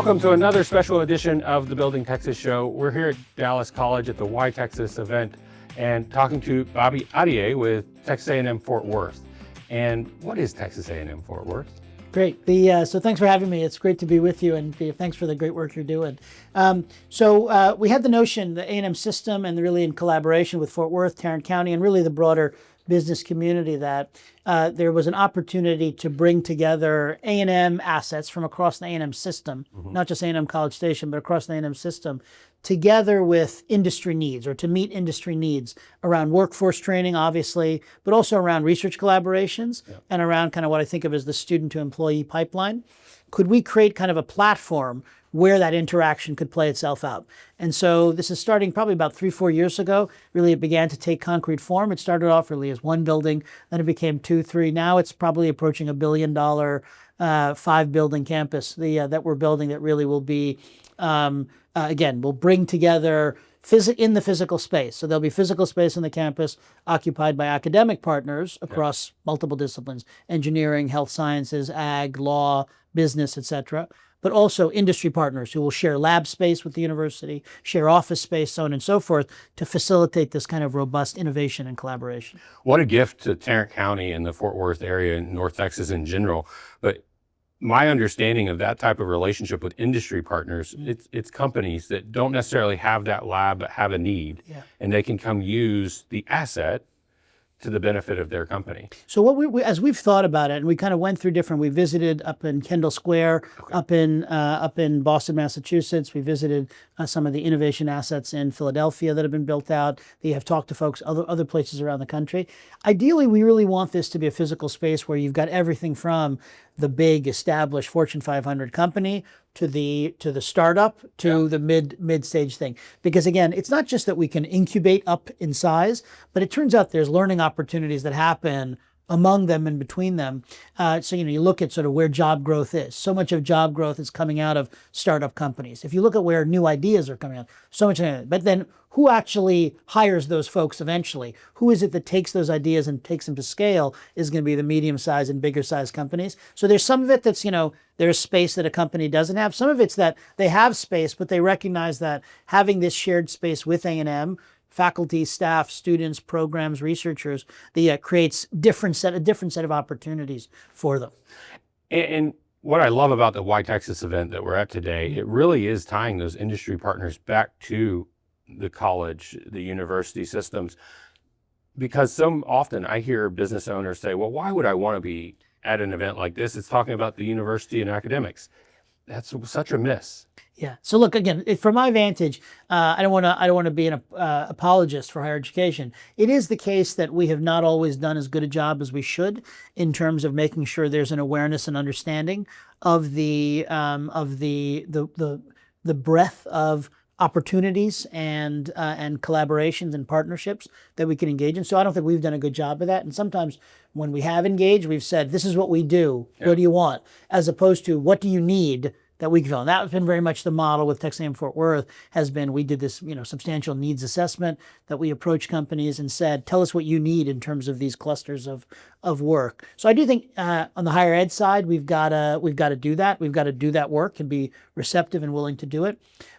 Welcome to another special edition of the Building Texas Show. We're here at Dallas College at the Why Texas event and talking to Ahdieh with Texas A&M Fort Worth. And what is Texas A&M Fort Worth? Great. So thanks for having me. It's great to be with you, and thanks for the great work you're doing. We had the notion, the A&M system, and really in collaboration with Fort Worth, Tarrant County, and really the broader business community, that there was an opportunity to bring together A&M assets from across the A&M system, not just A&M College Station, but across the A&M system, together with industry needs, or to meet industry needs around workforce training, obviously, but also around research collaborations and around kind of what I think of as the student to employee pipeline. Could we create kind of a platform where that interaction could play itself out? And so this is starting probably about 3-4 years ago. Really, it began to take concrete form. It started off really as one building, then it became 2, 3. Now it's probably approaching $1 billion 5-building campus that we're building, that really will be, again, will bring together in the physical space. So there'll be physical space on the campus occupied by academic partners across multiple disciplines: engineering, health sciences, ag, law, business, etc. But also industry partners who will share lab space with the university, share office space, so on and so forth, to facilitate this kind of robust innovation and collaboration. What a gift to Tarrant County and the Fort Worth area and North Texas in general. But my understanding of that type of relationship with industry partners, it's companies that don't necessarily have that lab but have a need, and they can come use the asset to the benefit of their company. So what as we've thought about it, and we kind of went through we visited up in Kendall Square, up in Boston, Massachusetts. We visited some of the innovation assets in Philadelphia that have been built out. They have talked to folks other places around the country. Ideally, we really want this to be a physical space where you've got everything from the big established Fortune 500 company to the startup to the mid-stage thing. Because again, it's not just that we can incubate up in size, but it turns out there's learning opportunities that happen among them and between them. So you look at sort of where job growth is. So much of job growth is coming out of startup companies. If you look at where new ideas are coming out, so much. But then who actually hires those folks eventually? Who is it that takes those ideas and takes them to scale is going to be the medium-sized and bigger-sized companies. So there's some of it that's, there's space that a company doesn't have. Some of it's that they have space, but they recognize that having this shared space with A&M, faculty, staff, students, programs, researchers, creates a different set of opportunities for them. And what I love about the Why Texas event that we're at today, it really is tying those industry partners back to the college, the university systems, because so often I hear business owners say, well, why would I want to be at an event like this? It's talking about the university and academics. That's such a miss. Yeah. So look, again, from my vantage, I don't want to be an apologist for higher education. It is the case that we have not always done as good a job as we should in terms of making sure there's an awareness and understanding of the breadth of opportunities and collaborations and partnerships that we can engage in. So I don't think we've done a good job of that. And sometimes when we have engaged, we've said, this is what we do. What do you want? As opposed to, what do you need that we can fill? And that's been very much the model with Texas A&M Fort Worth. Has been, we did this substantial needs assessment that we approached companies and said, tell us what you need in terms of these clusters of work. So I do think on the higher ed side, we've got to do that. We've got to do that work and be receptive and willing to do it.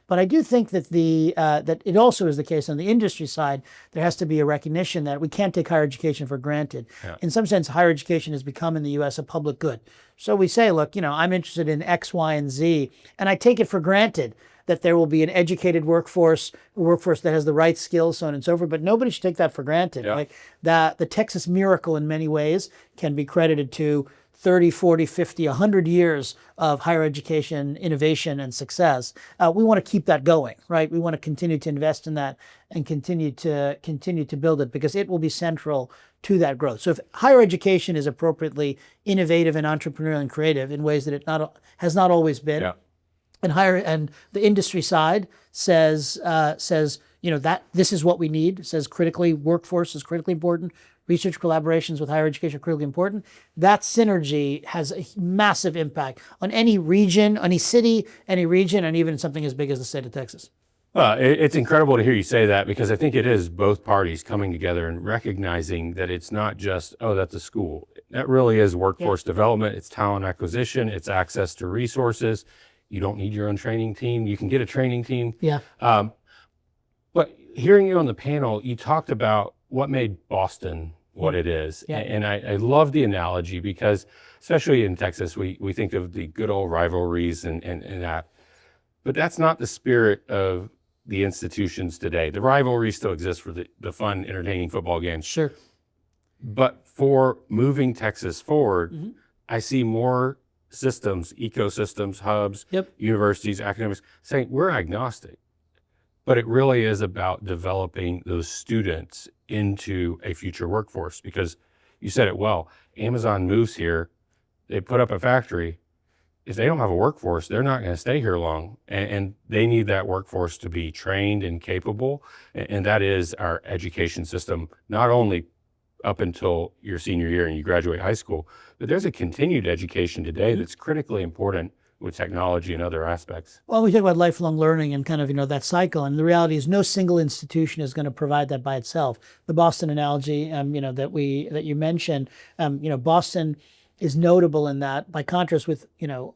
But I do think that that it also is the case on the industry side. There has to be a recognition that we can't take higher education for granted. In some sense, higher education has become in the U.S. a public good. So we say, look, I'm interested in X, Y, and Z, and I take it for granted that there will be an educated workforce that has the right skills, so on and so forth. But nobody should take that for granted. Like the Texas miracle in many ways can be credited to 30, 40, 50, 100 years of higher education innovation and success. We want to keep that going, right? We want to continue to invest in that and continue to build it, because it will be central to that growth. So if higher education is appropriately innovative and entrepreneurial and creative in ways that it has not always been, and the industry side says that this is what we need, says workforce is critically important, research collaborations with higher education are critically important. That synergy has a massive impact on any region, any city, any region, and even something as big as the state of Texas. Well, it's incredible to hear you say that, because I think it is both parties coming together and recognizing that it's not just, oh, that's a school. That really is workforce development, it's talent acquisition, it's access to resources, You don't need your own training team. You can get a training team. Yeah. But hearing you on the panel, you talked about what made Boston what it is. Yeah. And I love the analogy because, especially in Texas, we think of the good old rivalries and that. But that's not the spirit of the institutions today. The rivalry still exists for the fun, entertaining football games. Sure. But for moving Texas forward, I see more systems, ecosystems, hubs, universities, academics saying we're agnostic. But it really is about developing those students into a future workforce, because you said it well. Amazon moves here, they put up a factory. If they don't have a workforce, they're not going to stay here long. And they need that workforce to be trained and capable. And that is our education system, not only up until your senior year and you graduate high school, but there's a continued education today that's critically important with technology and other aspects. Well, we talk about lifelong learning and kind of, that cycle. And the reality is no single institution is going to provide that by itself. The Boston analogy, that you mentioned, Boston is notable in that, by contrast with,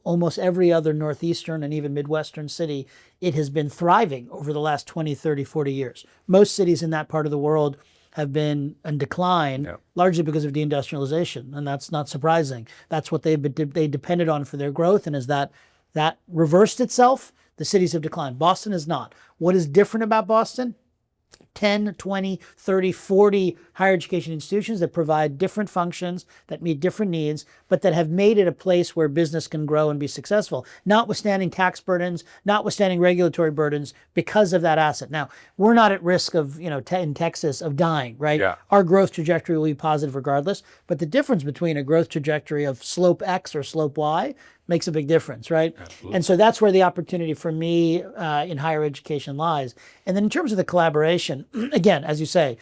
almost every other Northeastern and even Midwestern city, it has been thriving over the last 20, 30, 40 years. Most cities in that part of the world have been in decline, largely because of deindustrialization, and that's not surprising. That's what they depended on for their growth, and as that reversed itself, the cities have declined. Boston is not. What is different about Boston? 10, 20, 30, 40 higher education institutions that provide different functions, that meet different needs, but that have made it a place where business can grow and be successful, notwithstanding tax burdens, notwithstanding regulatory burdens, because of that asset. Now, we're not at risk of, in Texas, of dying, right? Yeah. Our growth trajectory will be positive regardless, but the difference between a growth trajectory of slope X or slope Y makes a big difference, right? Absolutely. And so that's where the opportunity for me in higher education lies. And then in terms of the collaboration, again, as you say,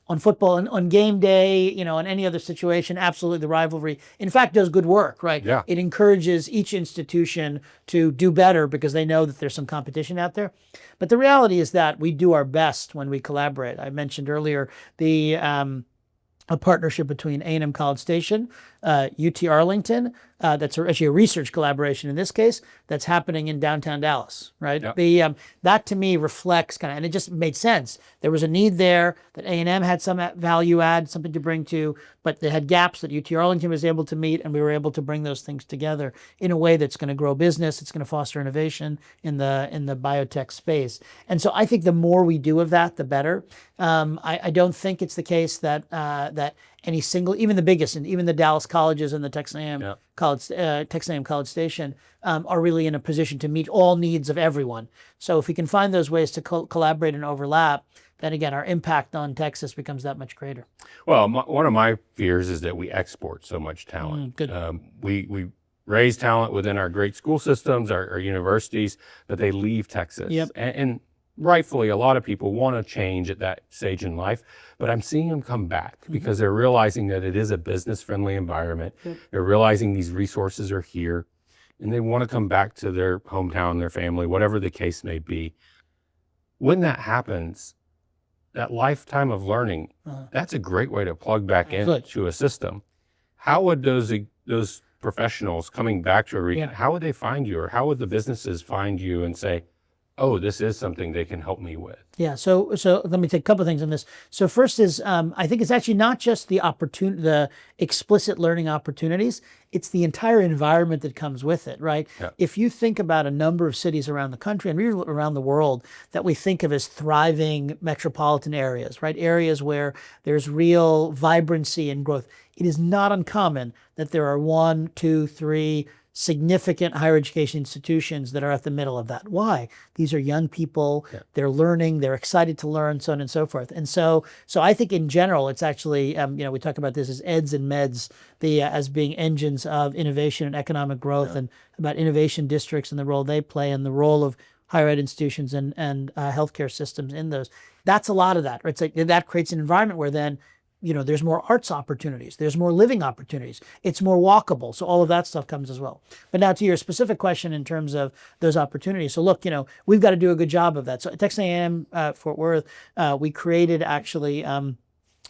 on football, on game day, on any other situation, absolutely the rivalry, in fact, does good work, right? Yeah. It encourages each institution to do better because they know that there's some competition out there. But the reality is that we do our best when we collaborate. I mentioned earlier a partnership between A&M College Station, UT Arlington, that's actually a research collaboration in this case, that's happening in downtown Dallas, right? Yep. That to me reflects and it just made sense. There was a need there that A&M had some value add, something to bring to, but they had gaps that UT Arlington was able to meet, and we were able to bring those things together in a way that's going to grow business, it's going to foster innovation in the biotech space. And so I think the more we do of that, the better. I don't think it's the case that any single, even the biggest, and even the Dallas colleges and the Texas A&M College Station are really in a position to meet all needs of everyone. So if we can find those ways to collaborate and overlap, then again, our impact on Texas becomes that much greater. Well, one of my fears is that we export so much talent. Good. We raise talent within our great school systems, our universities, but they leave Texas. Yep. And rightfully, a lot of people want to change at that stage in life, but I'm seeing them come back because they're realizing that it is a business-friendly environment. They're realizing these resources are here, and they want to come back to their hometown, their family, whatever the case may be. When that happens, that lifetime of learning, that's a great way to plug back into a system. How would those professionals coming back to a region, how would they find you, or how would the businesses find you and say, oh, this is something they can help me with? Yeah, so let me take a couple of things on this. So first is, I think it's actually not just the explicit learning opportunities, it's the entire environment that comes with it, right? Yeah. If you think about a number of cities around the country and really around the world that we think of as thriving metropolitan areas, right? Areas where there's real vibrancy and growth. It is not uncommon that there are 1, 2, 3 significant higher education institutions that are at the middle of that. Why? These are young people, they're learning, they're excited to learn, so on and so forth. And so I think in general, it's actually, we talk about this as EDS and MEDS, as being engines of innovation and economic growth, and about innovation districts and the role they play and the role of higher ed institutions and healthcare systems in those. That's a lot of that, right? It's like that creates an environment where then there's more arts opportunities, there's more living opportunities, it's more walkable. So all of that stuff comes as well. But now to your specific question in terms of those opportunities. So look, we've got to do a good job of that. So at Texas A&M Fort Worth, we created actually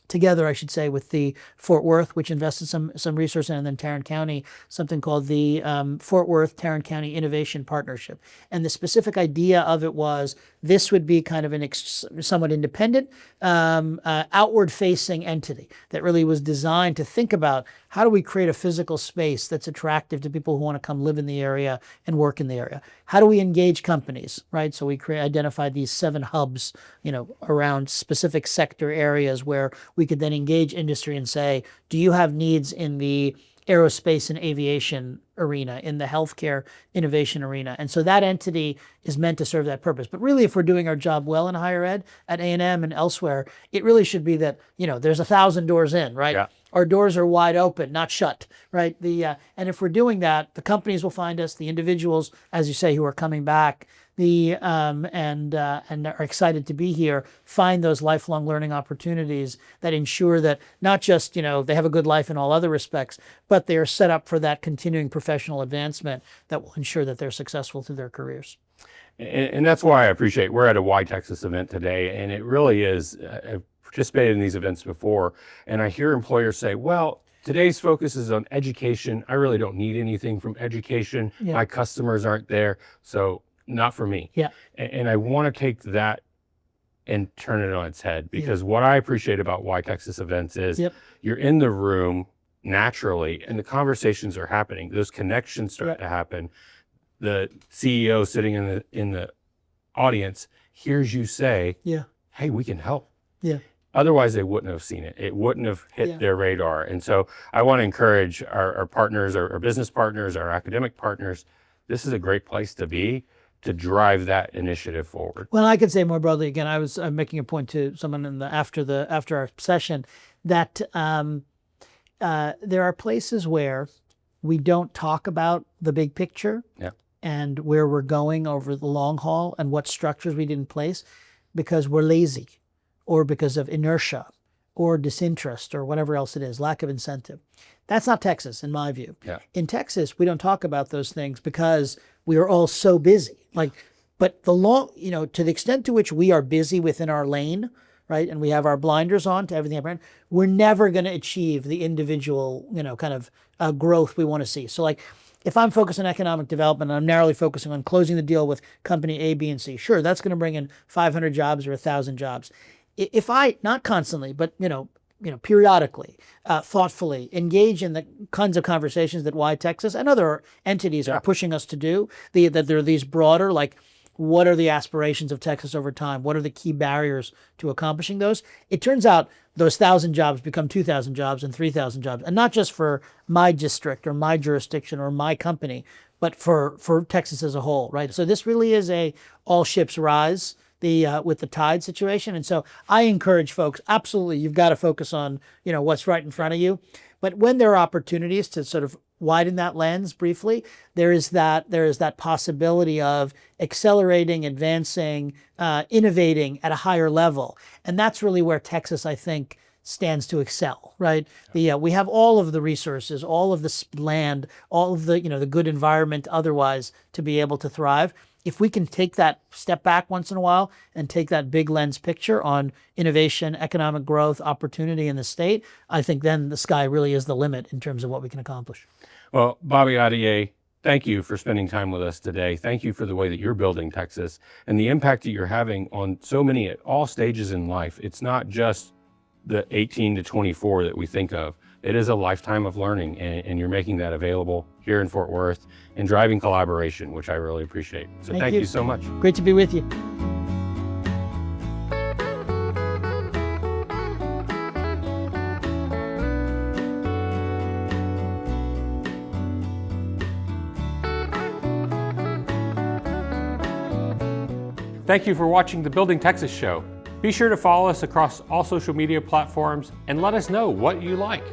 together, I should say, with the Fort Worth, which invested some resource in, and then Tarrant County, something called the Fort Worth Tarrant County Innovation Partnership. And the specific idea of it was this would be kind of an somewhat independent, outward-facing entity that really was designed to think about how do we create a physical space that's attractive to people who want to come live in the area and work in the area? How do we engage companies, right? So we identified these 7 hubs, around specific sector areas where we could then engage industry and say, do you have needs in the aerospace and aviation arena, in the healthcare innovation arena? And so that entity is meant to serve that purpose. But really, if we're doing our job well in higher ed at A&M and elsewhere, it really should be that, there's 1,000 doors in, right? Yeah. Our doors are wide open, not shut, right? And if we're doing that, the companies will find us, the individuals, as you say, who are coming back, and are excited to be here, find those lifelong learning opportunities that ensure that not just, they have a good life in all other respects, but they are set up for that continuing professional advancement that will ensure that they're successful through their careers. And that's why I appreciate, we're at a Why Texas event today, and it really is, I've participated in these events before, and I hear employers say, well, today's focus is on education. I really don't need anything from education. Yeah. My customers aren't there, so not for me. Yeah. And I want to take that and turn it on its head, because what I appreciate about Why Texas events is you're in the room naturally and the conversations are happening. Those connections start to happen. The CEO sitting in the audience hears you say, hey, we can help. Yeah. Otherwise, they wouldn't have seen it. It wouldn't have hit their radar. And so I want to encourage our partners, our business partners, our academic partners. This is a great place to be, to drive that initiative forward. Well, I could say more broadly, again, I was making a point to someone after our session that there are places where we don't talk about the big picture and where we're going over the long haul and what structures we did in place because we're lazy or because of inertia or disinterest or whatever else it is, lack of incentive. That's not Texas, in my view. Yeah. In Texas, we don't talk about those things because we are all so busy. But to the extent to which we are busy within our lane, right, and we have our blinders on to everything around, we're never going to achieve the individual, kind of growth we want to see. So, if I'm focused on economic development and I'm narrowly focusing on closing the deal with company A, B, and C, sure, that's going to bring in 500 jobs or 1,000 jobs. If I, not constantly, but periodically, thoughtfully engage in the kinds of conversations that Why Texas and other entities are pushing us to do, that there are these broader, what are the aspirations of Texas over time? What are the key barriers to accomplishing those? It turns out those 1,000 jobs become 2,000 jobs and 3,000 jobs, and not just for my district or my jurisdiction or my company, but for Texas as a whole, right? So this really is a all ships rise with the tide situation. And so I encourage folks, absolutely, you've got to focus on, what's right in front of you. But when there are opportunities to sort of widen that lens briefly, there is that possibility of accelerating, advancing, innovating at a higher level. And that's really where Texas, I think, stands to excel, right? We have all of the resources, all of the land, all of the, the good environment otherwise to be able to thrive. If we can take that step back once in a while and take that big lens picture on innovation, economic growth, opportunity in the state, I think then the sky really is the limit in terms of what we can accomplish. Well, Bobby Ahdieh, thank you for spending time with us today. Thank you for the way that you're building Texas and the impact that you're having on so many at all stages in life. It's not just the 18 to 24 that we think of. It is a lifetime of learning, and you're making that available here in Fort Worth and driving collaboration, which I really appreciate. So thank you so much. Great to be with you. Thank you for watching the Building Texas show. Be sure to follow us across all social media platforms and let us know what you like.